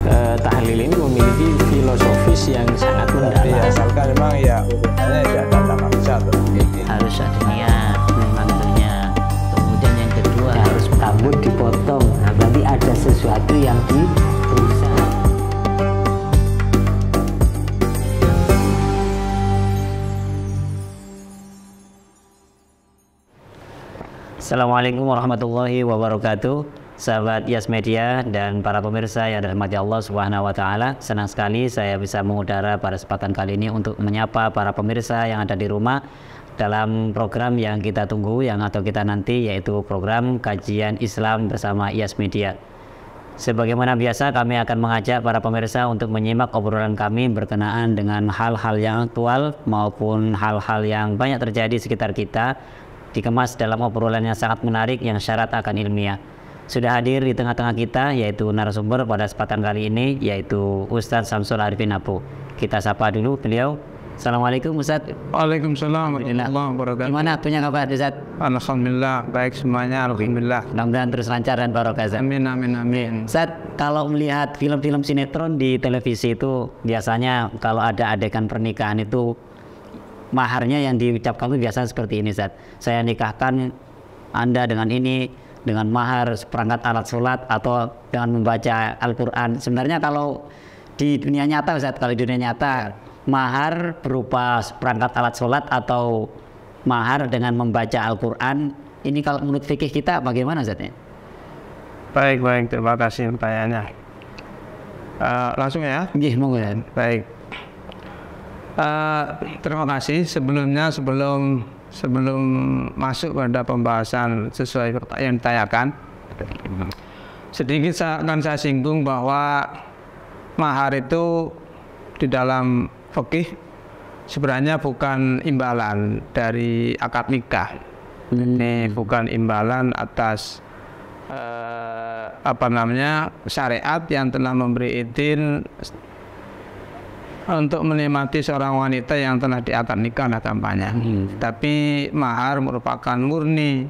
Tahlil ini memiliki filosofis yang sangat mendalam. Iya, asalkan memang ya urutannya ya ada manusia tuh. Harus ada niat membantunya. Kemudian yang kedua harus rambut dipotong. Nah, berarti ada sesuatu yang dirusak. Assalamualaikum warahmatullahi wabarakatuh. Sahabat Yas Media dan para pemirsa yang dirahmati Allah Subhanahu wa taala, senang sekali saya bisa mengudara pada kesempatan kali ini untuk menyapa para pemirsa yang ada di rumah dalam program yang kita tunggu atau kita nanti, yaitu program kajian Islam bersama Yas Media. Sebagaimana biasa, kami akan mengajak para pemirsa untuk menyimak obrolan kami berkenaan dengan hal-hal yang aktual maupun hal-hal yang banyak terjadi di sekitar kita, dikemas dalam obrolan yang sangat menarik yang syarat akan ilmiah. Sudah hadir di tengah-tengah kita yaitu narasumber pada kesempatan kali ini, yaitu Ustadz Samsul Arifin Abu. Kita sapa dulu beliau. Assalamualaikum Ustadz. Waalaikumsalam warahmatullahi wabarakatuh. Gimana punya kabar Ustadz? Alhamdulillah, baik semuanya, alhamdulillah. Mudah-mudahan terus lancar dan barokah. Amin, amin, amin. Ustadz, kalau melihat film-film sinetron di televisi itu biasanya kalau ada adegan pernikahan itu maharnya yang diucapkan itu biasa seperti ini, Ustadz. Saya nikahkan Anda dengan ini, dengan mahar seperangkat alat sholat atau dengan membaca Al-Quran. Sebenarnya kalau di dunia nyata, Ustadz, kalau di dunia nyata mahar berupa seperangkat alat sholat atau mahar dengan membaca Al-Quran, ini kalau menurut fikih kita bagaimana, Ustadz? Baik, terima kasih pertanyaannya. Langsung ya? Iya, monggo. Baik. Terima kasih. Sebelum masuk pada pembahasan sesuai yang ditanyakan, sedikit akan saya singgung bahwa mahar itu di dalam fikih sebenarnya bukan imbalan dari akad nikah. Ini bukan imbalan atas syariat yang telah memberi izin untuk menikmati seorang wanita yang telah diakad nikah kampanye. Tapi mahar merupakan murni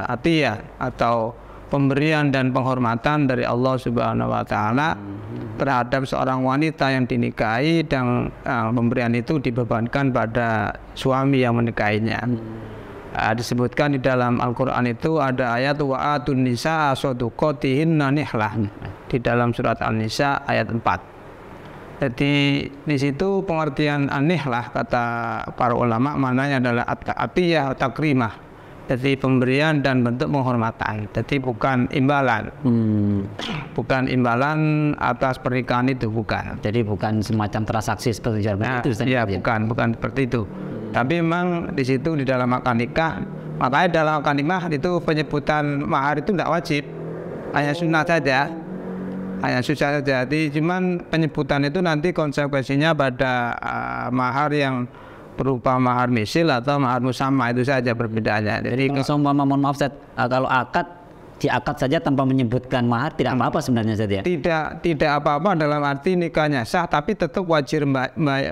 atiyah atau pemberian dan penghormatan dari Allah Subhanahu wa taala terhadap seorang wanita yang dinikahi, dan pemberian itu dibebankan pada suami yang menikahinya. Disebutkan di dalam Al-Quran itu ada ayat wa atun nisa shaduqatihinna nihlah di dalam surat An-Nisa ayat 4. Jadi di situ pengertian aneh lah kata para ulama, maknanya adalah atiyah atau takrimah. Jadi pemberian dan bentuk penghormatan. Jadi bukan imbalan. Bukan imbalan atas pernikahan itu, bukan. Jadi bukan semacam transaksi seperti itu. Iya, bukan seperti itu. Tapi memang di situ di dalam akad nikah, makanya dalam akad nikah itu penyebutan mahar itu tidak wajib, hanya sunnah saja. Jadi cuman penyebutan itu nanti konsekuensinya pada mahar yang berupa mahar misil atau mahar musamma, itu saja perbedaannya. Jadi mohon maaf Ustaz, kalau akad diakad saja tanpa menyebutkan mahar tidak apa-apa sebenarnya Ustaz ya? Tidak apa-apa dalam arti nikahnya sah, tapi tetap wajib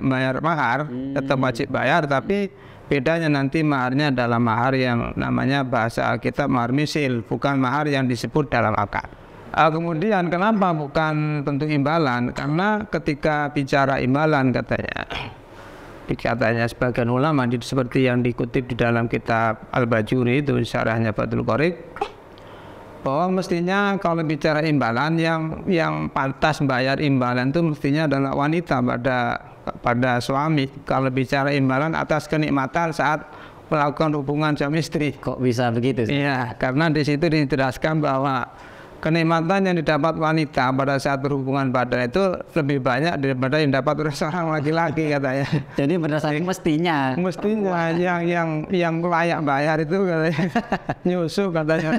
bayar mahar, tetap wajib bayar, tapi bedanya nanti maharnya adalah mahar yang namanya bahasa kita mahar misil, bukan mahar yang disebut dalam akad. Kemudian kenapa bukan bentuk imbalan? Karena ketika bicara imbalan katanya sebagian ulama seperti yang dikutip di dalam kitab Al-Bajuri itu syarahnya Fathul Qorib, bahwa mestinya kalau bicara imbalan yang pantas bayar imbalan itu mestinya adalah wanita pada suami. Kalau bicara imbalan atas kenikmatan saat melakukan hubungan suami istri. Kok bisa begitu? Iya, karena di situ dijelaskan bahwa kenikmatan yang didapat wanita pada saat berhubungan badan itu lebih banyak daripada yang dapat oleh seorang laki-laki katanya. Jadi berdasarkan mestinya yang layak bayar itu katanya nyusu katanya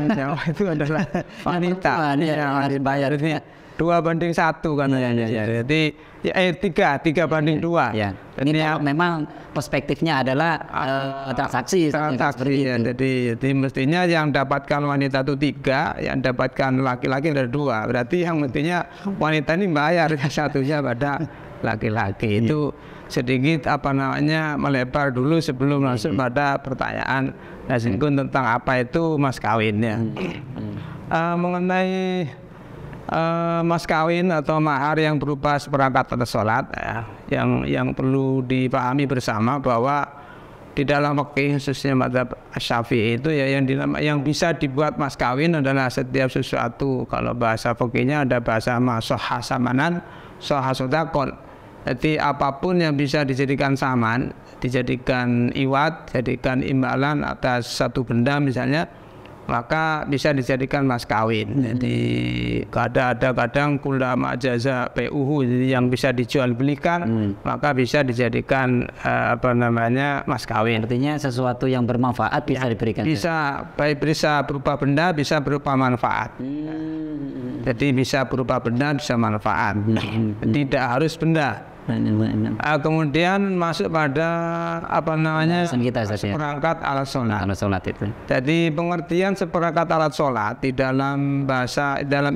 itu adalah wanita yang harus bayar ini 2:1 katanya. Jadi 3:2. Ya. Ini memang perspektifnya adalah transaksi. Ya. Jadi mestinya yang dapatkan wanita itu 3, yang dapatkan laki-laki ada 2. Berarti yang mestinya wanita ini bayar satunya pada laki-laki. Itu sedikit melebar dulu sebelum masuk pada pertanyaan Nasingkun tentang apa itu mas kawin ya. Mengenai mas kawin atau mahar yang berupa seperangkat alat sholat ya, yang perlu dipahami bersama bahwa di dalam fikih khususnya mazhab Syafi'i itu ya yang bisa dibuat mas kawin adalah setiap sesuatu, kalau bahasa fikihnya ada bahasa sahha samanan, sahha sodakon. Jadi apapun yang bisa dijadikan saman, dijadikan iwat, dijadikan imbalan atas satu benda misalnya, maka bisa dijadikan mas kawin. Jadi kadang kulama jaza PUhu, jadi yang bisa dijual belikan maka bisa dijadikan mas kawin. Artinya sesuatu yang bermanfaat bisa diberikan. Bisa, baik bisa berupa benda, bisa berupa manfaat. Jadi bisa berupa benda, bisa manfaat. Tidak harus benda. Kemudian masuk pada seperangkat alat sholat. Alat sholat itu. Jadi pengertian seperangkat alat sholat di dalam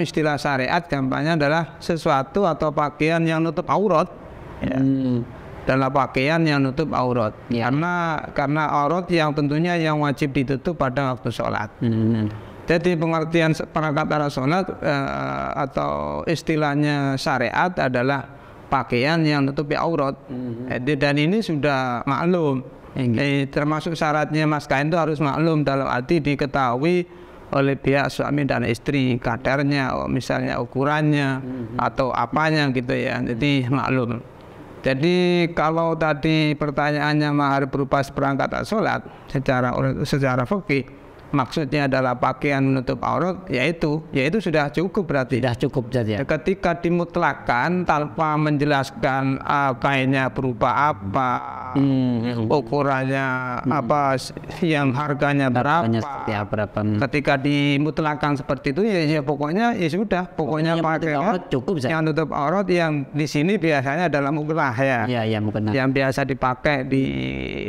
istilah syariat gampangnya adalah sesuatu atau pakaian yang nutup aurat. Ya. Dalam pakaian yang nutup aurat. Ya. Karena aurat yang tentunya yang wajib ditutup pada waktu sholat. Jadi pengertian seperangkat alat sholat atau istilahnya syariat adalah pakaian yang nutupi aurat. Dan ini sudah maklum. Termasuk syaratnya mas kain itu harus maklum, dalam arti diketahui oleh pihak suami dan istri kadarnya, misalnya ukurannya atau apanya gitu ya. Jadi maklum. Jadi kalau tadi pertanyaannya mahar berupa seperangkat alat sholat secara fikih maksudnya adalah pakaian menutup aurat, yaitu sudah cukup berarti. Sudah cukup saja. Ketika dimutlakan tanpa menjelaskan kainnya berupa apa, ukurannya apa, yang harganya berapa. Ketika dimutlakan seperti itu ya pokoknya ya sudah, pokoknya pakaian yang nutup aurat yang di sini biasanya adalah muklah ya. Ya, muklah. Yang biasa dipakai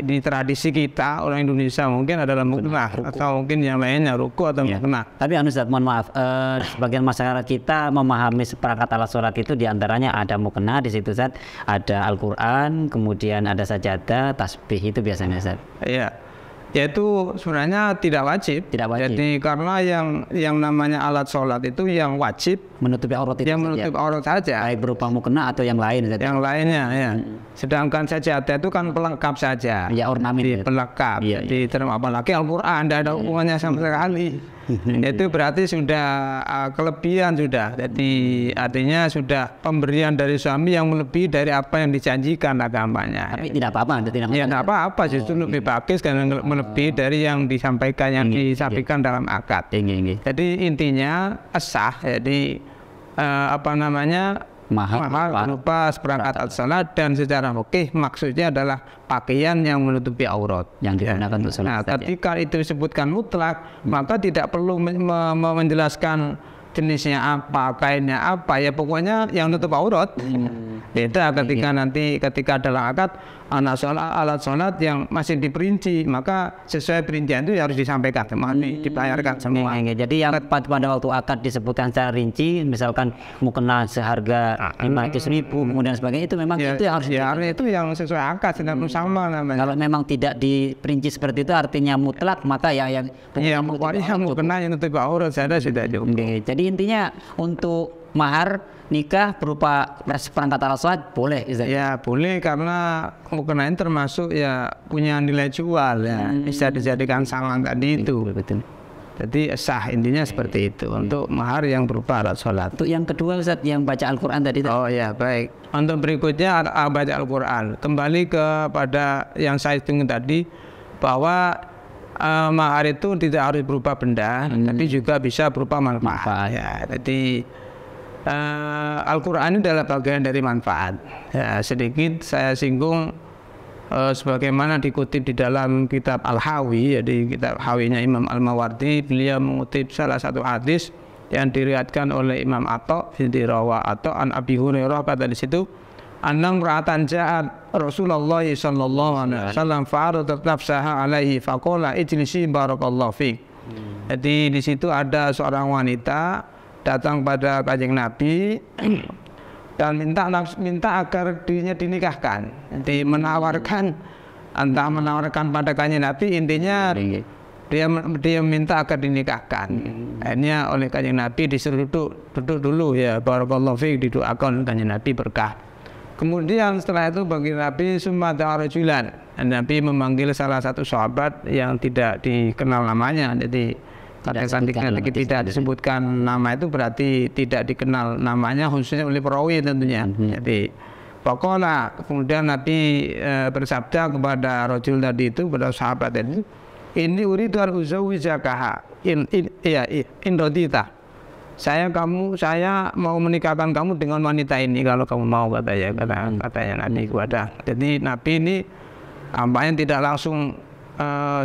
di tradisi kita orang Indonesia mungkin adalah muklah atau mungkin yang lainnya ruku atau mukena. Tapi Ustaz, mohon maaf, sebagian masyarakat kita memahami seperangkat alat sholat itu diantaranya ada mukena di situ, Ustaz, ada Al-Quran, kemudian ada sajadah, tasbih, itu biasanya, Ustaz. Iya. Yaitu sebenarnya tidak wajib. Jadi karena yang namanya alat sholat itu yang wajib menutupi aurat itu. Yang menutupi aurat saja. Baik berupa mukena atau yang lain. Yang lainnya ya. Sedangkan sajadah itu kan pelengkap saja. Ya, ornamen. Pelengkap. Jadi apalagi Al-Quran tidak ada hubungannya sama sekali. Itu berarti sudah kelebihan sudah. Jadi artinya sudah pemberian dari suami yang melebihi dari apa yang dijanjikan agamanya. Tapi tidak apa-apa. Tidak apa-apa, justru lebih bagus karena melebihi dari yang disampaikan dalam akad. Jadi intinya sah. Jadi mahar berupa seperangkat alat sholat, dan secara fikih maksudnya adalah pakaian yang menutupi aurat yang digunakan untuk sholat. Ketika itu disebutkan mutlak, maka tidak perlu menjelaskan jenisnya apa, kainnya apa, ya pokoknya yang nutup aurat. Beda ketika dalam akad alat sholat yang masih diperinci, maka sesuai perincian itu harus disampaikan, dibayarkan semua. Jadi yang pada waktu akad disebutkan secara rinci, misalkan mukena seharga 500.000 kemudian sebagainya, itu memang itu yang harus itu yang sesuai akad, sedang sama namanya. Kalau memang tidak diperinci seperti itu artinya mutlak, maka yang mukena yang nutup aurat sudah cukup. Jadi intinya untuk mahar nikah berupa seperangkat alat sholat boleh, Ustaz? Ya boleh, karena mukena ini termasuk ya punya nilai jual ya, bisa dijadikan saman tadi itu. Betul. Jadi sah, intinya seperti itu untuk mahar yang berupa alat sholat. Untuk yang kedua, Ustaz, yang baca Al-Quran tadi. Oh ya, baik. Untuk berikutnya baca Al-Quran. Kembali kepada yang saya hitung tadi, bahwa mahar itu tidak harus berupa benda, tapi juga bisa berupa manfaat. Ya, jadi Al-Quran ini adalah bagian dari manfaat. Ya, sedikit saya singgung sebagaimana dikutip di dalam kitab Al-Hawi, jadi kitab Hawinya Imam Al-Mawardi. Beliau mengutip salah satu hadis yang diriwayatkan oleh Imam Atha di rawa atau an Abi Hurairah, kata di situ, annam ra'atan ja'at Rasulullah sallallahu alaihi wasallam fa'aradat nafsaha alaihi faqala ijlisi barakallahu fiik. Jadi di situ ada seorang wanita datang pada Kanjeng Nabi dan minta agar dirinya dinikahkan. Jadi menawarkan pada Kanjeng Nabi, intinya dia minta agar dinikahkan. Akhirnya oleh Kanjeng Nabi disuruh duduk dulu ya, barakallahu fiik, didoakan Kanjeng Nabi berkah. Kemudian setelah itu bagi Nabi summa rajulan, Nabi memanggil salah satu sahabat yang tidak dikenal namanya. Jadi tidak disebutkan nama itu berarti tidak dikenal namanya, khususnya oleh perawi tentunya. Jadi pokoknya kemudian Nabi bersabda kepada rajul tadi itu, pada sahabat tadi, ini uridu an uzawwijakaha in radita. Saya mau menikahkan kamu dengan wanita ini kalau kamu mau, katanya Nabi kepada. Jadi Nabi ini tampaknya tidak langsung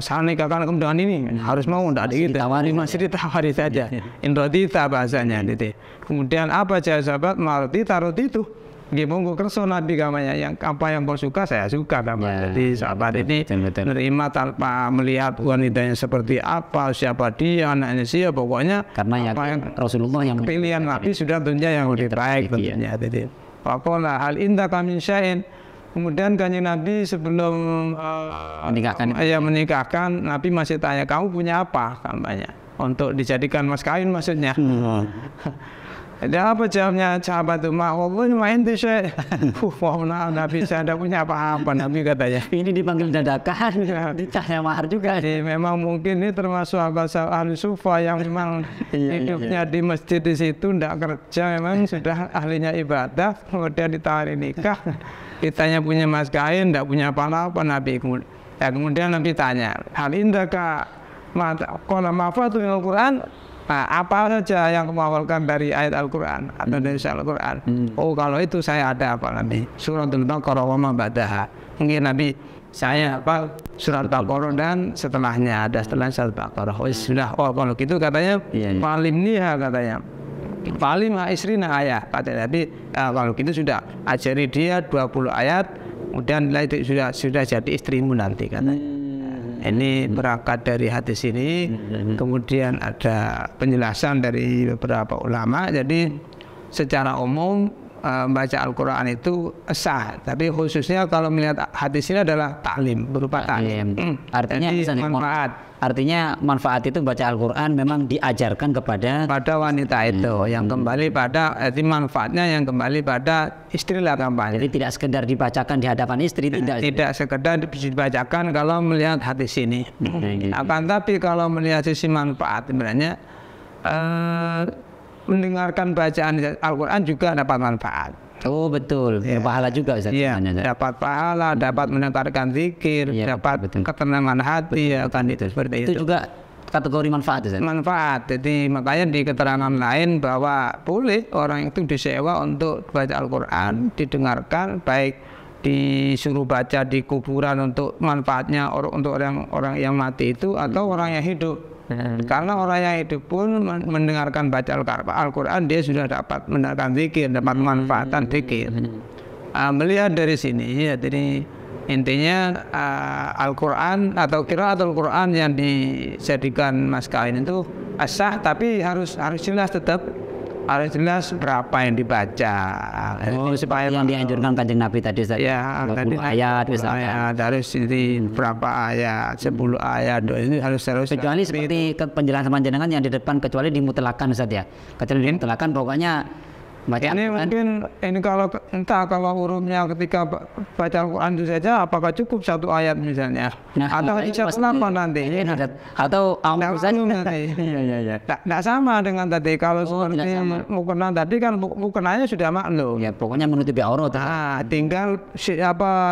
saya nikahkan kamu dengan ini, harus mau, tidak gitu, masih ditawari saja. Indrodita bahasanya. Gitu. Kemudian apa jawab sahabat? Marti itu gimana kerso Nabi kamanya, yang apa yang kau suka saya suka kamanya. Jadi sahabat ini menerima tanpa melihat wanitanya seperti apa, siapa dia, anaknya siapa, pokoknya karena yang Rasulullah yang pilihan Nabi sudah tentunya yang lebih baik tentunya. Jadi pokoknya hal indah kami syain. Kemudian Kanjeng Nabi sebelum menikahkan, Nabi masih tanya, kamu punya apa kampanye untuk dijadikan mas kawin maksudnya. Jadi apa jawabnya sahabat itu? Wallahi ma inti syai'. Nabi saya tidak punya apa-apa, Nabi katanya. Ini dipanggil dadakan, ditanya mahar juga. Jadi memang mungkin ini termasuk ahli sufa yang memang hidupnya di masjid di situ, tidak kerja, memang sudah ahlinya ibadah, kemudian ditawari nikah. Ditanya punya mas kain, tidak punya apa-apa Nabi. Kemudian Nabi tanya, hal indaka qala mafatu minal Quran. Nah, apa saja yang kamu hafalkan dari ayat Al-Quran atau dari Al-Quran? Oh, kalau itu saya ada apa Nabi? Suratul Baqarah wa ma ba'daha. Mungkin Nabi saya apa surat Al-Baqarah dan setelahnya, ada setelah surat Al-Baqarah. Oh, sudah. Oh, kalau gitu katanya falimniha katanya. Falimha isrina ayat. Kata Nabi, kalau gitu sudah ajari dia 20 ayat, kemudian itu sudah jadi istrimu nanti katanya. Ini berangkat dari hadis ini, kemudian ada penjelasan dari beberapa ulama. Jadi secara umum baca Al-Quran itu sah, tapi khususnya kalau melihat hadis ini adalah taklim, berupa taklim. Artinya manfaat. Artinya manfaat itu baca Al-Quran memang diajarkan pada wanita itu, yang kembali pada manfaatnya yang kembali pada istri lah kampanye. Jadi tidak sekedar dibacakan di hadapan istri, tidak sekedar dibacakan kalau melihat hadis ini. Akan tapi kalau melihat sisi manfaat sebenarnya mendengarkan bacaan Al-Quran juga dapat manfaat. Oh betul, pahala juga Ustaz. Iya, dapat pahala, dapat mendengarkan zikir, dapat ketenangan hati, kan itu seperti itu. Itu juga kategori manfaat Ustaz. Manfaat. Jadi makanya di keterangan lain bahwa boleh orang itu disewa untuk baca Al-Quran, didengarkan, baik disuruh baca di kuburan untuk manfaatnya untuk orang yang mati itu, atau orang yang hidup. Karena orang yang hidup pun mendengarkan baca Al-Quran, dia sudah dapat mendengarkan zikir, dapat manfaatan zikir. Melihat dari sini ya, jadi intinya Al-Quran atau qiraatul Quran yang dijadikan mas kawin itu sah, tapi harus jelas, tetap harus jelas berapa yang dibaca. Supaya yang dianjurkan Kanjeng Nabi tadi ya, 20 ayat misalnya. Harus ini berapa ayat, 10 ayat, ini harus kecuali seperti penjelasan panjenengan yang di depan, kecuali dimutlakan Ustaz ya. Kecuali dimutlakan pokoknya ini mungkin ini kalau hurufnya ketika baca Al-Quran itu saja, apakah cukup satu ayat misalnya, atau apa nanti atau nanti tidak sama dengan tadi. Kalau seperti mukena tadi kan mukenanya sudah maklum ya, pokoknya menutupi aurat. Tinggal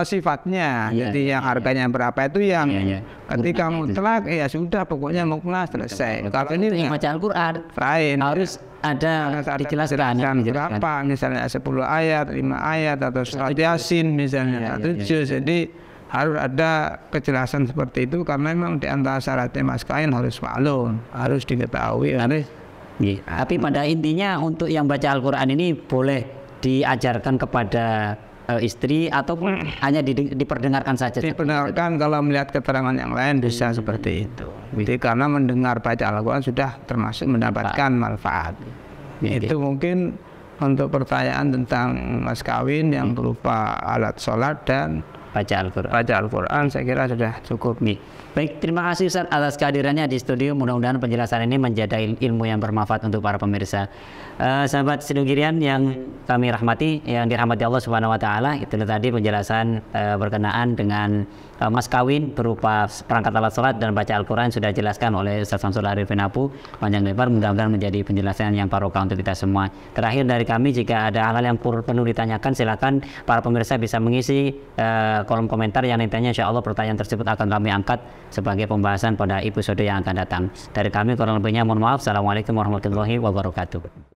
sifatnya. Jadi yang harganya berapa itu yang ketika mutlak ya sudah, pokoknya mukena selesai. Kalau ini yang baca Al-Quran lain, harus ada dijelaskan berapa, misalnya 10 ayat, 5 ayat, atau surat Yasin misalnya, atau jadi harus ada kejelasan seperti itu, karena memang di antara syaratnya mas kain harus maklum, harus diketahui. Tapi pada intinya untuk yang baca Al-Quran ini boleh diajarkan kepada istri ataupun hanya diperdengarkan saja. Diperdengarkan, kalau melihat keterangan yang lain bisa seperti itu. Jadi karena mendengar baca Al-Quran sudah termasuk mendapatkan manfaat. Itu mungkin untuk pertanyaan tentang mas kawin yang berupa alat sholat dan baca Al-Quran. Baca Al-Quran saya kira sudah cukup. Baik, terima kasih Ustaz atas kehadirannya di studio. Mudah-mudahan penjelasan ini menjadi ilmu yang bermanfaat untuk para pemirsa. Sahabat Sidogirian yang kami rahmati, yang dirahmati Allah Subhanahu wa taala, itu tadi penjelasan berkenaan dengan mas kawin berupa perangkat alat sholat dan baca Al-Quran sudah dijelaskan oleh Ustaz Samsul Arifin Apu panjang lebar. Mudah-mudahan menjadi penjelasan yang barokah untuk kita semua. Terakhir dari kami, jika ada hal-hal yang perlu ditanyakan, silakan para pemirsa bisa mengisi kolom komentar yang nantinya insya Allah pertanyaan tersebut akan kami angkat sebagai pembahasan pada episode yang akan datang. Dari kami kurang lebihnya mohon maaf. Assalamualaikum warahmatullahi wabarakatuh.